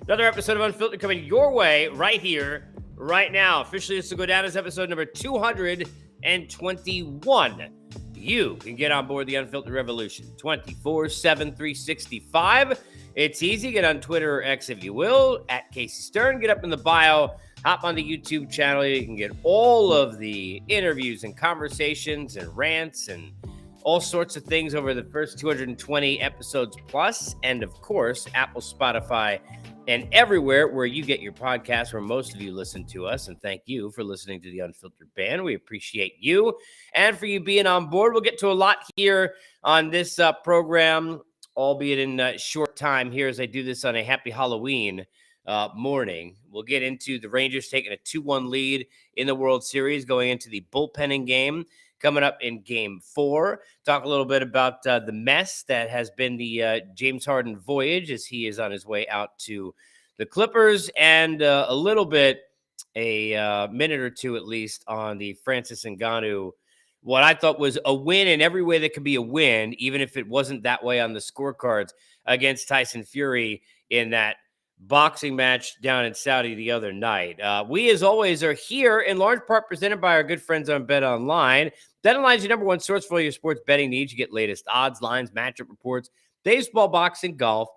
Another episode of Unfiltered coming your way right here, right now. Officially, this will go down as episode number 221. You can get on board the Unfiltered Revolution 24/7, 365. It's easy. Get on Twitter or X if you will, at Casey Stern. Get up in the bio. Hop on the YouTube channel. You can get all of the interviews and conversations and rants and all sorts of things over the first 220 episodes plus. And of course, Apple, Spotify, and everywhere where you get your podcast, where most of you listen to us. And thank you for listening to the Unfiltered Band. We appreciate you and for you being on board. We'll get to a lot here on this program, albeit in short time here as I do this on a happy Halloween morning. We'll get into the Rangers taking a 2-1 lead in the World Series, going into the bullpenning game coming up in Game 4. Talk a little bit about the mess that has been the James Harden voyage as he is on his way out to the Clippers, and a little bit, a minute or two at least, on the Francis Ngannou, what I thought was a win in every way that could be a win, even if it wasn't that way on the scorecards, against Tyson Fury in that boxing match down in Saudi the other night. We, as always, are here in large part presented by our good friends on Bet Online. Bet Online is your number one source for all your sports betting needs. You get latest odds, lines, matchup reports, baseball, boxing, golf,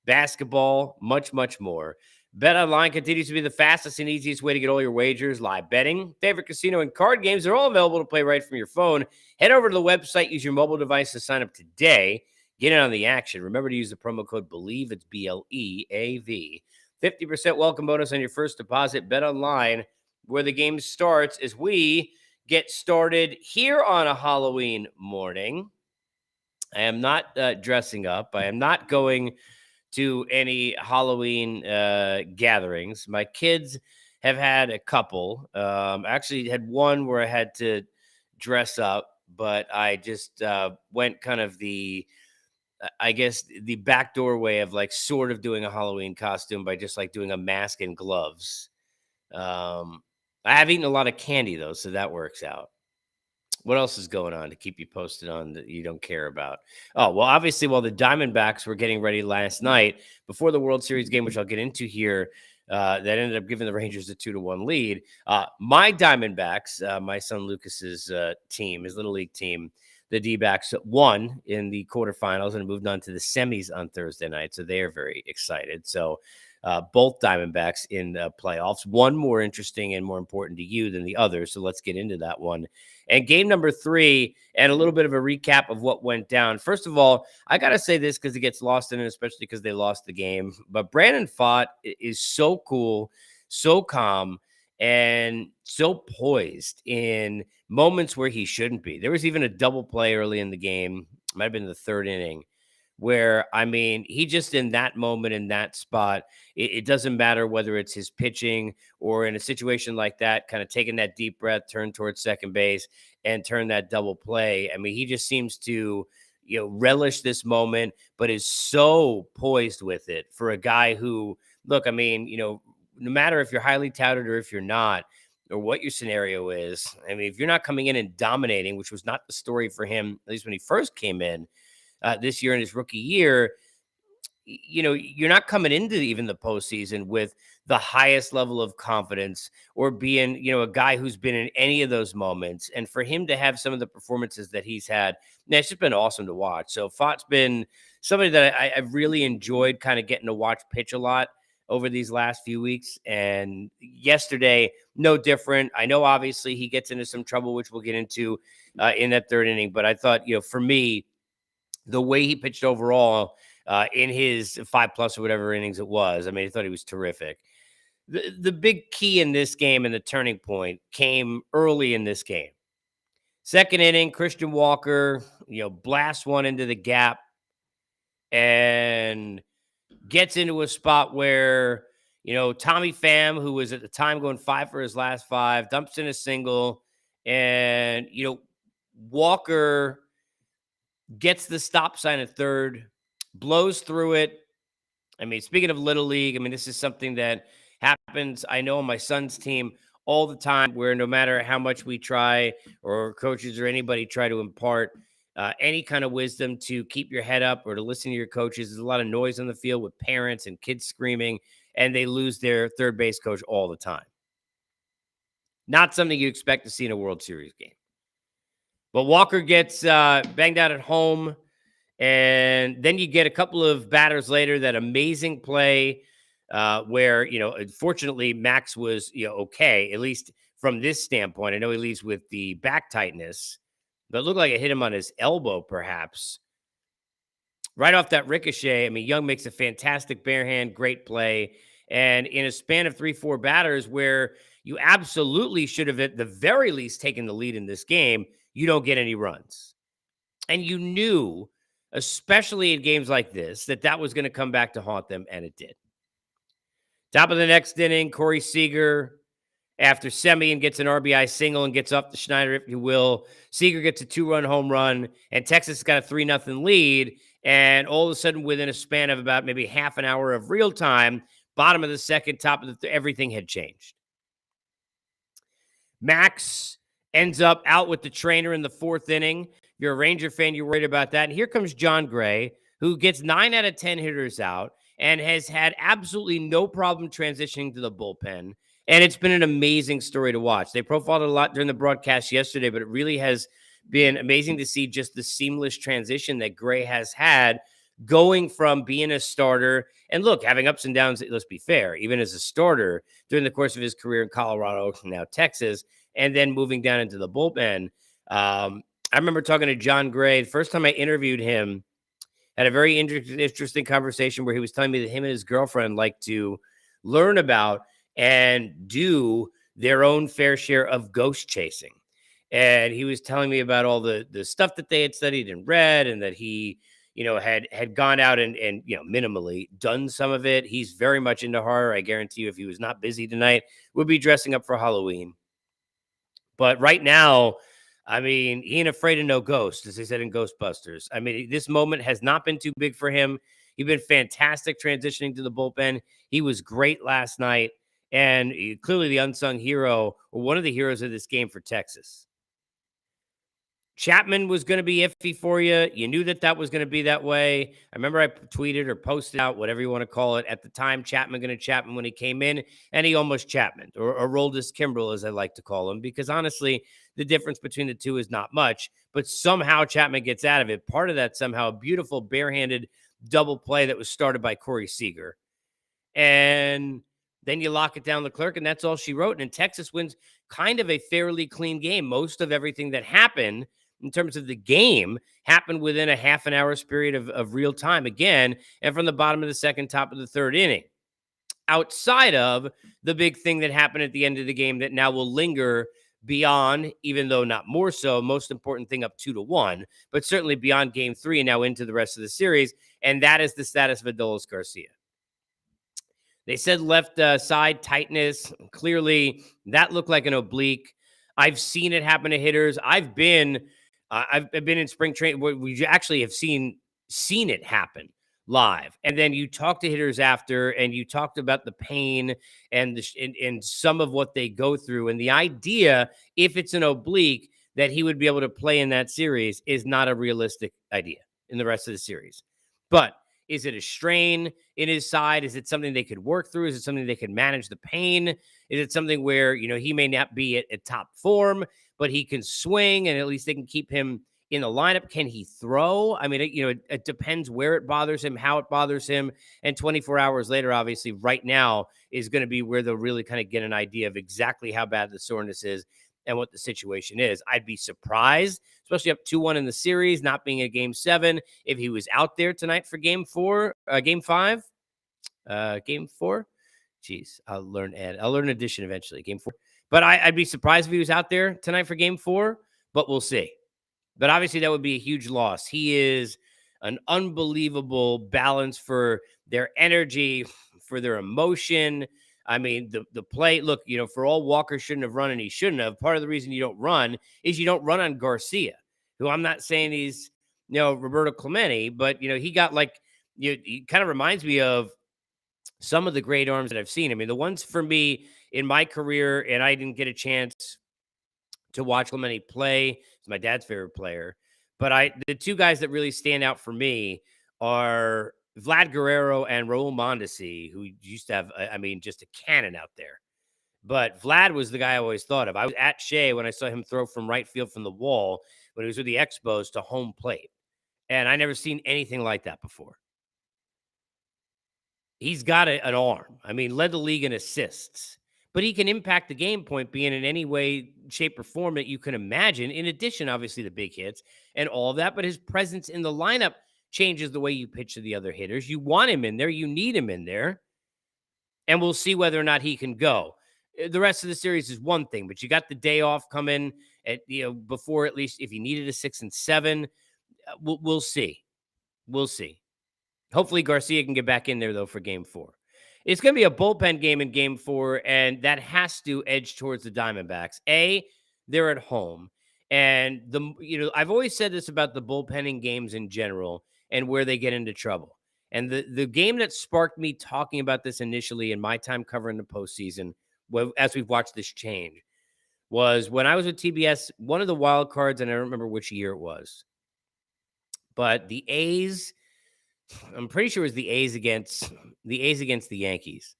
basketball, much, much more. Bet Online continues to be the fastest and easiest way to get all your wagers. Live betting, favorite casino, and card games are all available to play right from your phone. Head over to the website, use your mobile device to sign up today. Get in on the action. Remember to use the promo code BELIEVE. It's BLEAV. 50% welcome bonus on your first deposit. Bet Online, where the game starts, as we get started here on a Halloween morning. I am not dressing up. I am not going to any Halloween gatherings. My kids have had a couple. Actually had one where I had to dress up, but I just went kind of I guess the backdoor way of like sort of doing a Halloween costume by just like doing a mask and gloves. I have eaten a lot of candy though, so that works out. What else is going on to keep you posted on that you don't care about? Oh, well, obviously, while the Diamondbacks were getting ready last night before the World Series game, which I'll get into here, that ended up giving the Rangers a 2-1 lead. My Diamondbacks, my son Lucas's team, his little league team, the D-backs won in the quarterfinals and moved on to the semis on Thursday night. So they are very excited. So both Diamondbacks in playoffs, one more interesting and more important to you than the other. So let's get into that one. And game number 3, and a little bit of a recap of what went down. First of all, I got to say this because it gets lost in it, especially because they lost the game. But Brandon Pfaadt is so cool, so calm, and so poised in moments where he shouldn't be. There was even a double play early in the game, might have been the 3rd inning, where, I mean, he just in that moment, in that spot, it doesn't matter whether it's his pitching or in a situation like that, kind of taking that deep breath, turn towards second base and turn that double play. I mean, he just seems to, relish this moment, but is so poised with it for a guy who, look, I mean, no matter if you're highly touted or if you're not, or what your scenario is. I mean, if you're not coming in and dominating, which was not the story for him, at least when he first came in this year in his rookie year, you're not coming into even the postseason with the highest level of confidence or being, a guy who's been in any of those moments. And for him to have some of the performances that he's had, it's just been awesome to watch. So Fott's been somebody that I've really enjoyed kind of getting to watch pitch a lot over these last few weeks. And yesterday, no different. I know obviously he gets into some trouble, which we'll get into in that 3rd inning. But I thought, for me, the way he pitched overall in his 5+ or whatever innings it was, I mean, I thought he was terrific. The big key in this game and the turning point came early in this game. 2nd inning, Christian Walker, blasts one into the gap and gets into a spot where, Tommy Pham, who was at the time going 5 for his last 5, dumps in a single, and, Walker gets the stop sign at 3rd, blows through it. I mean, speaking of Little League, I mean, this is something that happens, I know, on my son's team all the time, where no matter how much we try or coaches or anybody try to impart any kind of wisdom to keep your head up or to listen to your coaches. There's a lot of noise on the field with parents and kids screaming, and they lose their third base coach all the time. Not something you expect to see in a World Series game. But Walker gets banged out at home. And then you get a couple of batters later, that amazing play where, fortunately, Max was, okay, at least from this standpoint. I know he leaves with the back tightness, but it looked like it hit him on his elbow, perhaps. Right off that ricochet, I mean, Young makes a fantastic bare hand, great play. And in a span of 3-4 batters where you absolutely should have, at the very least, taken the lead in this game, you don't get any runs. And you knew, especially in games like this, that was going to come back to haunt them, and it did. Top of the next inning, Corey Seager, after Semien gets an RBI single and gets up to Schneider, if you will, Seager gets a 2-run home run, and Texas got a 3-0 lead. And all of a sudden, within a span of about maybe half an hour of real time, bottom of the second, top of the everything had changed. Max ends up out with the trainer in the 4th inning. If you're a Ranger fan, you're worried about that. And here comes John Gray, who gets 9 out of 10 hitters out and has had absolutely no problem transitioning to the bullpen. And it's been an amazing story to watch. They profiled it a lot during the broadcast yesterday, but it really has been amazing to see just the seamless transition that Gray has had, going from being a starter and look, having ups and downs, let's be fair, even as a starter during the course of his career in Colorado, now Texas, and then moving down into the bullpen. I remember talking to John Gray. The first time I interviewed him, had a very interesting conversation where he was telling me that him and his girlfriend like to learn about and do their own fair share of ghost chasing. And he was telling me about all the stuff that they had studied and read, and that he, had gone out and minimally done some of it. He's very much into horror. I guarantee you, if he was not busy tonight, would be dressing up for Halloween. But right now, I mean, he ain't afraid of no ghost, as they said in Ghostbusters. I mean, this moment has not been too big for him. He's been fantastic transitioning to the bullpen. He was great last night, and clearly the unsung hero, or one of the heroes of this game for Texas. Chapman was going to be iffy for you. You knew that was going to be that way. I remember I tweeted or posted out, whatever you want to call it, at the time, Chapman when he came in, and he almost Chapman, or rolled his Kimbrel, as I like to call him, because honestly, the difference between the two is not much, but somehow Chapman gets out of it. Part of that, somehow, a beautiful barehanded double play that was started by Corey Seager. And then you lock it down the clerk, and that's all she wrote. And Texas wins kind of a fairly clean game. Most of everything that happened in terms of the game happened within a half an hour's period of real time again, and from the bottom of the second, top of the 3rd inning. Outside of the big thing that happened at the end of the game that now will linger beyond, even though not more so, most important thing up 2-1, but certainly beyond game 3 and now into the rest of the series, and that is the status of Adolis Garcia. They said left side tightness. Clearly, that looked like an oblique. I've seen it happen to hitters. I've been in spring training where we actually have seen it happen live. And then you talk to hitters after, and you talked about the pain and some of what they go through. And the idea, if it's an oblique, that he would be able to play in that series is not a realistic idea in the rest of the series. But is it a strain in his side? Is it something they could work through? Is it something they could manage the pain? Is it something where, he may not be at top form, but he can swing, and at least they can keep him in the lineup? Can he throw? I mean, it depends where it bothers him, how it bothers him. And 24 hours later, obviously, right now is going to be where they'll really kind of get an idea of exactly how bad the soreness is and what the situation is. I'd be surprised, especially up 2-1 in the series, not being a game 7, if he was out there tonight for game 5. Game 4. Jeez, I'll learn addition eventually. Game 4. But I'd be surprised if he was out there tonight for game 4, but we'll see. But obviously that would be a huge loss. He is an unbelievable balance for their energy, for their emotion. I mean, the play, look, for all Walker shouldn't have run and he shouldn't have, part of the reason you don't run is you don't run on Garcia, who I'm not saying he's, Roberto Clemente, but, he got he kind of reminds me of some of the great arms that I've seen. I mean, the ones for me in my career, and I didn't get a chance to watch Clemente play. He's my dad's favorite player. But the two guys that really stand out for me are Vlad Guerrero and Raul Mondesi, who used to have, I mean, just a cannon out there. But Vlad was the guy I always thought of. I was at Shea when I saw him throw from right field from the wall when he was with the Expos to home plate. And I never seen anything like that before. He's got an arm. I mean, led the league in assists, but he can impact the game point being in any way, shape, or form that you can imagine. In addition, obviously, the big hits and all of that, but his presence in the lineup changes the way you pitch to the other hitters. You want him in there. You need him in there. And we'll see whether or not he can go. The rest of the series is one thing, but you got the day off coming at, before, at least if you needed a 6 and 7. We'll see. We'll see. Hopefully Garcia can get back in there, though, for game 4. It's going to be a bullpen game in game 4, and that has to edge towards the Diamondbacks. They're at home. And I've always said this about the bullpenning games in general and where they get into trouble. And the game that sparked me talking about this initially in my time covering the postseason, as we've watched this change, was when I was with TBS, one of the wild cards, and I don't remember which year it was, but the A's, I'm pretty sure it was the A's against the Yankees.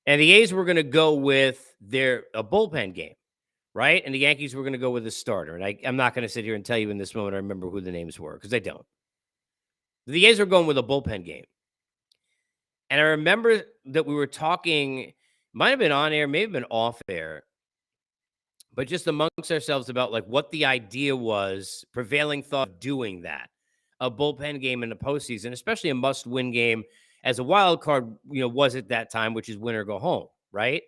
And the A's were going to go with a bullpen game, right? And the Yankees were going to go with a starter. And I'm not going to sit here and tell you in this moment I remember who the names were, because I don't. The A's were going with a bullpen game. And I remember that we were talking, might have been on air, maybe been off air, but just amongst ourselves about like what the idea was, prevailing thought of doing that. A bullpen game in the postseason, especially a must-win game as a wild card, was at that time, which is win or go home, right?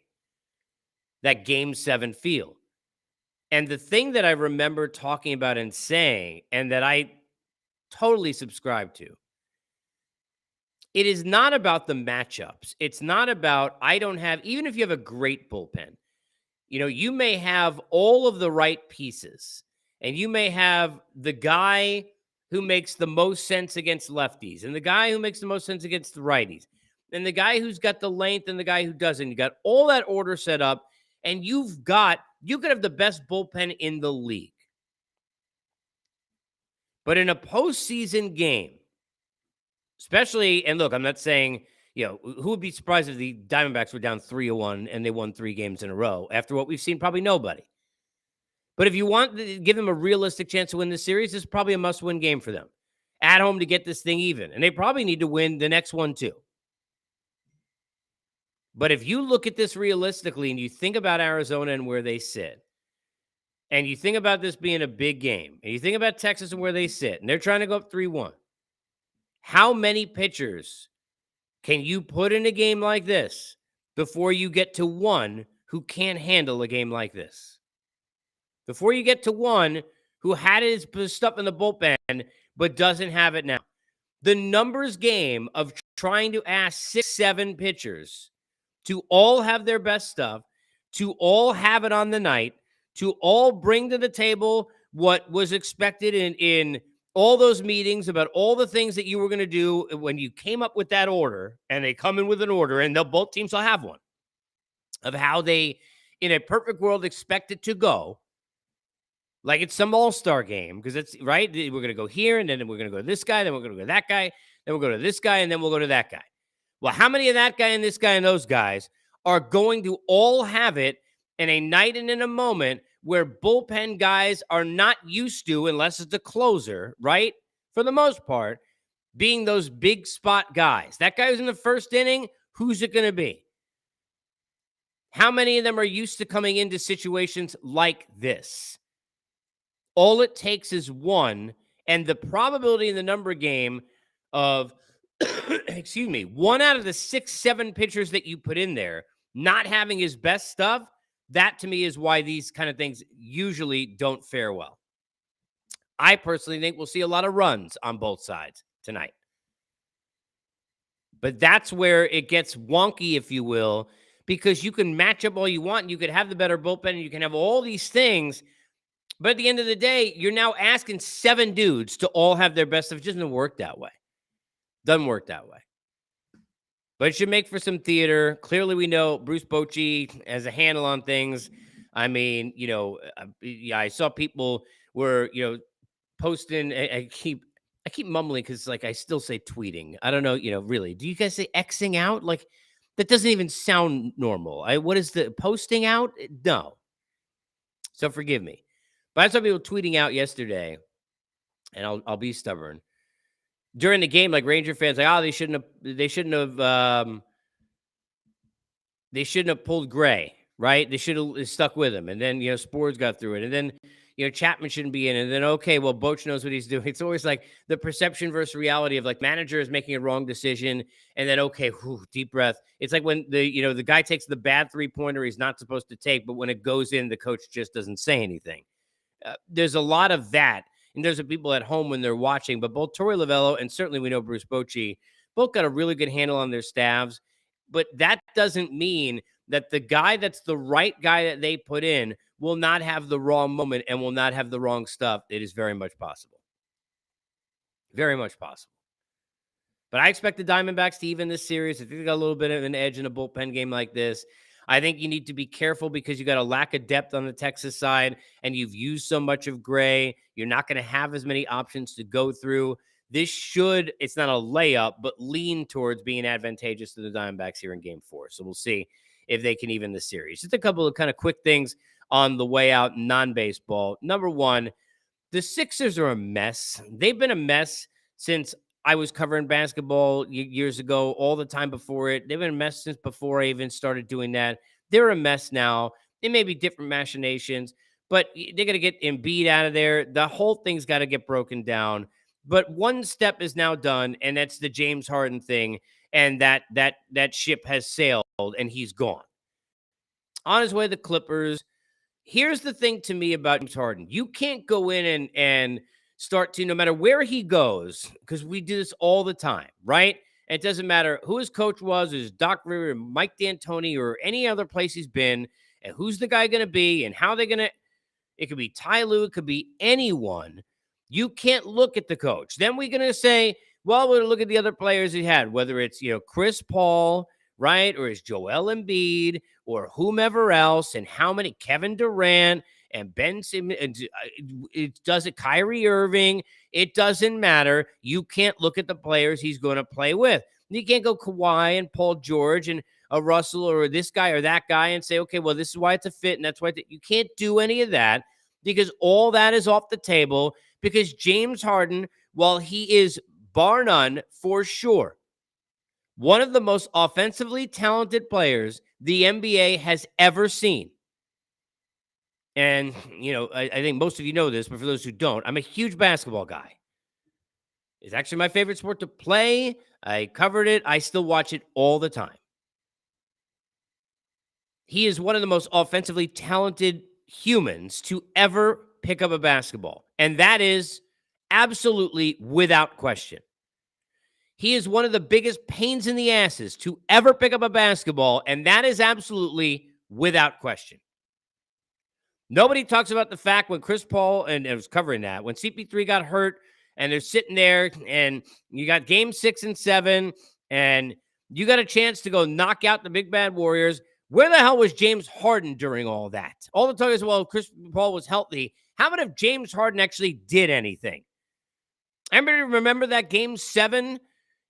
That game 7 feel. And the thing that I remember talking about and saying, and that I totally subscribe to, it is not about the matchups. It's not about, even if you have a great bullpen, you may have all of the right pieces, and you may have the guy who makes the most sense against lefties, and the guy who makes the most sense against the righties, and the guy who's got the length and the guy who doesn't. You got all that order set up, and you could have the best bullpen in the league. But in a postseason game, especially, and look, I'm not saying, who would be surprised if the Diamondbacks were down 3-1 and they won 3 games in a row? After what we've seen, probably nobody. But if you want to give them a realistic chance to win this series, this is probably a must-win game for them. At home to get this thing even. And they probably need to win the next one too. But if you look at this realistically and you think about Arizona and where they sit, and you think about this being a big game, and you think about Texas and where they sit, and they're trying to go up 3-1, how many pitchers can you put in a game like this before you get to one who can't handle a game like this? Before you get to one who had his stuff in the bullpen but doesn't have it now. The numbers game of trying to ask 6-7 pitchers to all have their best stuff, to all have it on the night, to all bring to the table what was expected in all those meetings about all the things that you were going to do when you came up with that order, and they come in with an order, and both teams will have one, of how they, in a perfect world, expect it to go. Like it's some all-star game, because it's right. We're going to go here, and then we're going to go to this guy, then we're going to go to that guy, then we'll go to this guy, and then we'll go to that guy. Well, how many of that guy and this guy and those guys are going to all have it in a night and in a moment where bullpen guys are not used to, unless it's the closer, right? For the most part, being those big spot guys. That guy who's in the first inning, who's it going to be? How many of them are used to coming into situations like this? All it takes is one, and the probability in the number game of, excuse me, 1 out of the 6-7 pitchers that you put in there not having his best stuff, that to me is why these kind of things usually don't fare well. I personally think we'll see a lot of runs on both sides tonight. But that's where it gets wonky, if you will, because you can match up all you want, and you could have the better bullpen, and you can have all these things. But at the end of the day, you're now asking 7 dudes to all have their best stuff. It doesn't work that way. Doesn't work that way. But it should make for some theater. Clearly, we know Bruce Bochy has a handle on things. I mean, I saw people were, posting. I keep mumbling because like I still say tweeting. I don't know, really. Do you guys say Xing out? Like that doesn't even sound normal. What is the posting out? No. So forgive me. But I saw people tweeting out yesterday, and I'll be stubborn. During the game, like Ranger fans, like, they shouldn't have pulled Gray, right? They should have stuck with him. And then, Spores got through it. And then, Chapman shouldn't be in. And then, okay, well, Boch knows what he's doing. It's always like the perception versus reality of like manager is making a wrong decision. And then, okay, deep breath. It's like when the guy takes the bad 3-pointer he's not supposed to take, but when it goes in, the coach just doesn't say anything. There's a lot of that. And there's people at home when they're watching, but both Torey Lovello and certainly we know Bruce Bochy both got a really good handle on their staffs. But that doesn't mean that the guy that's the right guy that they put in will not have the wrong moment and will not have the wrong stuff. It is very much possible. Very much possible. But I expect the Diamondbacks to even this series. I think they got a little bit of an edge in a bullpen game like this. I think you need to be careful because you got a lack of depth on the Texas side and you've used so much of Gray. You're not going to have as many options to go through. This it's not a layup, but lean towards being advantageous to the Diamondbacks here in Game 4. So we'll see if they can even the series. Just a couple of kind of quick things on the way out non-baseball. Number one, the Sixers are a mess. They've been a mess since I was covering basketball years ago, all the time before it. They've been a mess since before I even started doing that. They're a mess now. It may be different machinations, but they're going to get Embiid out of there. The whole thing's got to get broken down. But one step is now done, and that's the James Harden thing, and that ship has sailed, and he's gone. On his way to the Clippers. Here's the thing to me about James Harden. You can't go in and start to, no matter where he goes, because we do this all the time, right? And it doesn't matter who his coach was, is Doc Rivers, or Mike D'Antoni, or any other place he's been, and who's the guy going to be, and how they're going to, it could be Ty Lue, it could be anyone. You can't look at the coach. Then we're going to say, well, we're going to look at the other players he had, whether it's, Chris Paul, right? Or is Joel Embiid or whomever else, and how many Kevin Durant and Ben Simmons, it doesn't Kyrie Irving. It doesn't matter. You can't look at the players he's going to play with. You can't go Kawhi and Paul George and a Russell or this guy or that guy and say, okay, well, this is why it's a fit. And that's why you can't do any of that because all that is off the table because James Harden, while he is bar none for sure, one of the most offensively talented players the NBA has ever seen. And, I think most of you know this, but for those who don't, I'm a huge basketball guy. It's actually my favorite sport to play. I covered it. I still watch it all the time. He is one of the most offensively talented humans to ever pick up a basketball. And that is absolutely without question. He is one of the biggest pains in the asses to ever pick up a basketball, and that is absolutely without question. Nobody talks about the fact when Chris Paul, and I was covering that, when CP3 got hurt, and they're sitting there, and you got game 6 and 7, and you got a chance to go knock out the big bad Warriors. Where the hell was James Harden during all that? All the talk is, well, Chris Paul was healthy. How about if James Harden actually did anything? Everybody remember that game 7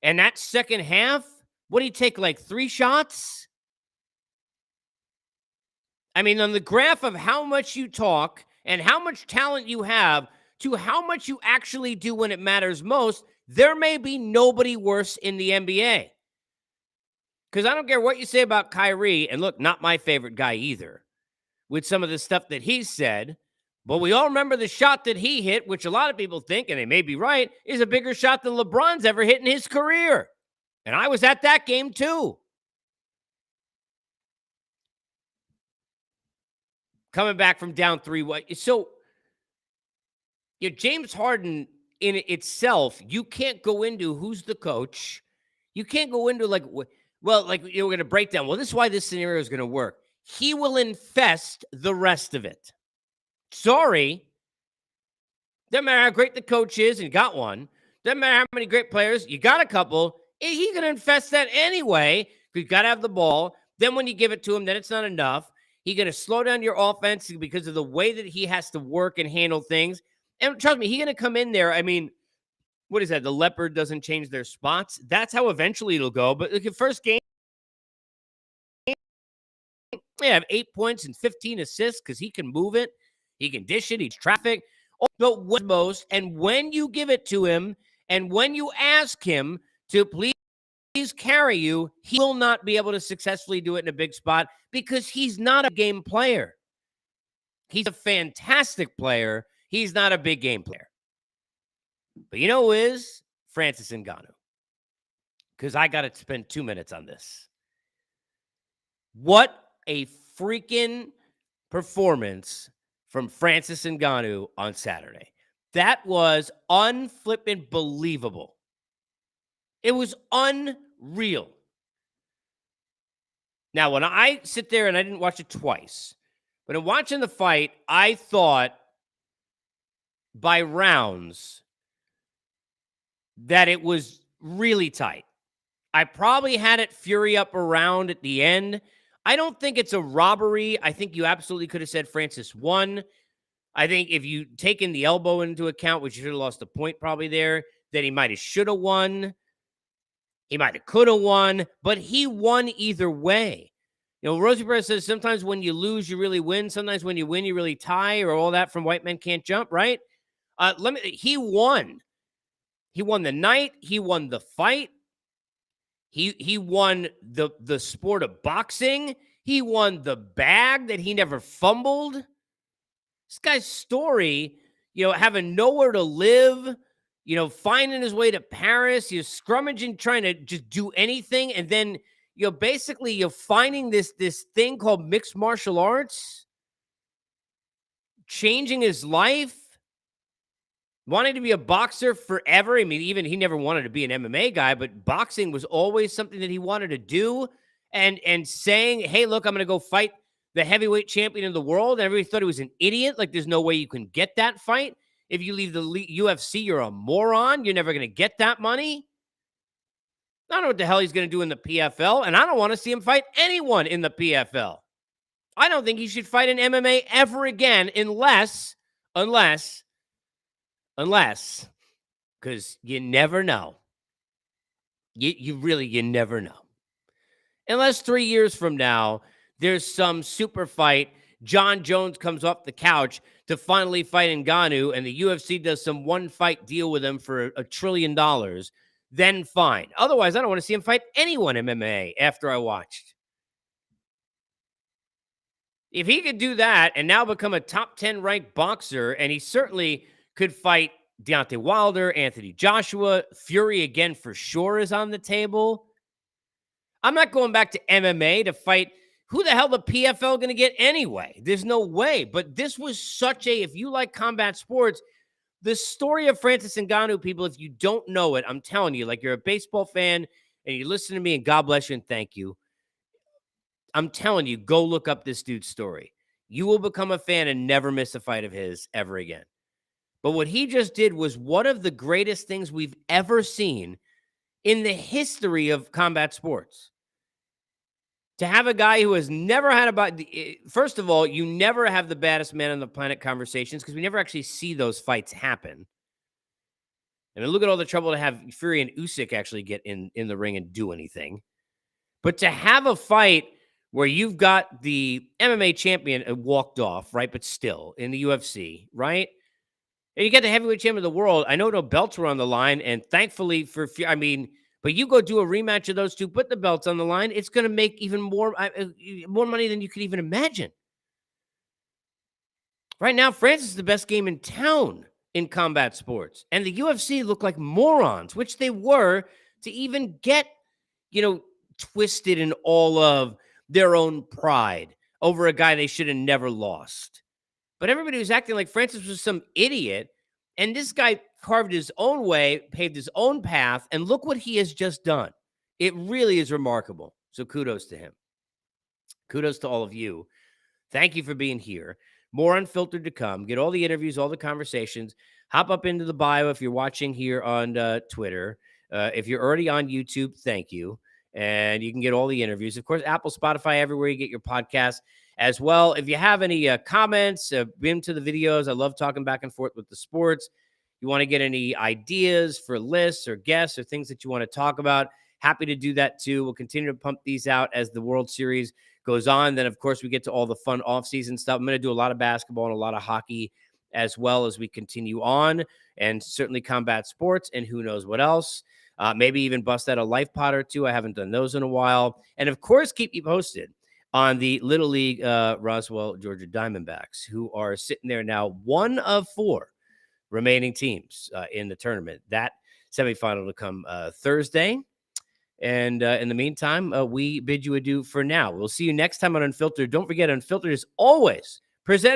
and that second half? What did he take, like 3 shots? I mean, on the graph of how much you talk and how much talent you have to how much you actually do when it matters most, there may be nobody worse in the NBA. Because I don't care what you say about Kyrie, and look, not my favorite guy either, with some of the stuff that he said, but we all remember the shot that he hit, which a lot of people think, and they may be right, is a bigger shot than LeBron's ever hit in his career. And I was at that game too. Coming back from down 3-1. So, James Harden in itself, you can't go into who's the coach. You can't go into like, well, like we're going to break down. Well, this is why this scenario is going to work. He will infest the rest of it. Sorry. Doesn't matter how great the coach is, and you got one. Doesn't matter how many great players, you got a couple. He's going to infest that anyway. You got to have the ball. Then when you give it to him, then it's not enough. He's going to slow down your offense because of the way that he has to work and handle things. And trust me, he's going to come in there. I mean, what is that? The leopard doesn't change their spots. That's how eventually it'll go. But look at first game, they have 8 points and 15 assists because he can move it. He can dish it. He's traffic. But what most, and when you give it to him, and when you ask him to please carry you, he will not be able to successfully do it in a big spot because he's not a game player. He's a fantastic player. He's not a big game player. But you know who is? Francis Ngannou. Because I got to spend 2 minutes on this. What a freaking performance from Francis Ngannou on Saturday. That was unflippin' believable. It was unreal. Now, when I sit there and I didn't watch it twice, but in watching the fight, I thought by rounds that it was really tight. I probably had it Fury up around at the end. I don't think it's a robbery. I think you absolutely could have said Francis won. I think if you taken the elbow into account, which you should have lost a point probably there, that he might have should have won. He might have could have won, but he won either way. You know, Rosie Perez says sometimes when you lose, you really win. Sometimes when you win, you really tie, or all that from White Men Can't Jump, right? He won. He won the night. He won the fight. He won the sport of boxing. He won the bag that he never fumbled. This guy's story, you know, having nowhere to live, you know, finding his way to Paris, you're scrummaging, trying to just do anything, and then basically you're finding this thing called mixed martial arts, changing his life, wanting to be a boxer forever. I mean, even he never wanted to be an MMA guy, but boxing was always something that he wanted to do, and saying, hey, look, I'm going to go fight the heavyweight champion of the world. And everybody thought he was an idiot. Like, there's no way you can get that fight. If you leave the UFC, you're a moron. You're never going to get that money. I don't know what the hell he's going to do in the PFL, and I don't want to see him fight anyone in the PFL. I don't think he should fight in MMA ever again unless, because you never know. You never know. Unless 3 years from now, there's some super fight. John Jones comes off the couch to finally fight Ngannou, and the UFC does some one-fight deal with him for $1 trillion, then fine. Otherwise, I don't want to see him fight anyone in MMA after I watched. If he could do that and now become a top 10 ranked boxer, and he certainly could fight Deontay Wilder, Anthony Joshua, Fury again for sure is on the table. I'm not going back to MMA to fight. Who the hell the PFL going to get anyway? There's no way. But this was such a, if you like combat sports, the story of Francis Ngannou, people, if you don't know it, I'm telling you, like you're a baseball fan and you listen to me, and God bless you and thank you. I'm telling you, go look up this dude's story. You will become a fan and never miss a fight of his ever again. But what he just did was one of the greatest things we've ever seen in the history of combat sports. To have a guy who has never had first of all, you never have the baddest man on the planet conversations because we never actually see those fights happen. I mean, look at all the trouble to have Fury and Usyk actually get in the ring and do anything. But to have a fight where you've got the MMA champion walked off, right? But still in the UFC, right? And you get the heavyweight champion of the world. I know no belts were on the line, and thankfully but you go do a rematch of those two, put the belts on the line, it's going to make even more money than you could even imagine. Right now, France is the best game in town in combat sports, and the UFC look like morons, which they were, to even get, twisted in all of their own pride over a guy they should have never lost. But everybody was acting like Francis was some idiot, and this guy carved his own way, paved his own path, and look what he has just done. It really is remarkable. So kudos to him. Kudos to all of you. Thank you for being here. More Unfiltered to come. Get all the interviews, all the conversations. Hop up into the bio if you're watching here on Twitter. If you're already on YouTube, thank you. and you can get all the interviews. Of course, Apple, Spotify, everywhere you get your podcast as well. If you have any comments, been to the videos. I love talking back and forth with the sports. You want to get any ideas for lists or guests or things that you want to talk about, happy to do that too. We'll continue to pump these out as the World Series goes on. Then, of course, we get to all the fun off-season stuff. I'm going to do a lot of basketball and a lot of hockey as well as we continue on, and certainly combat sports and who knows what else. Maybe even bust out a life pod or two. I haven't done those in a while. And, of course, keep you posted on the Little League Roswell, Georgia Diamondbacks, who are sitting there now 1 of 4 remaining teams in the tournament. That semifinal to come Thursday. And in the meantime, we bid you adieu for now. We'll see you next time on Unfiltered. Don't forget, Unfiltered is always presented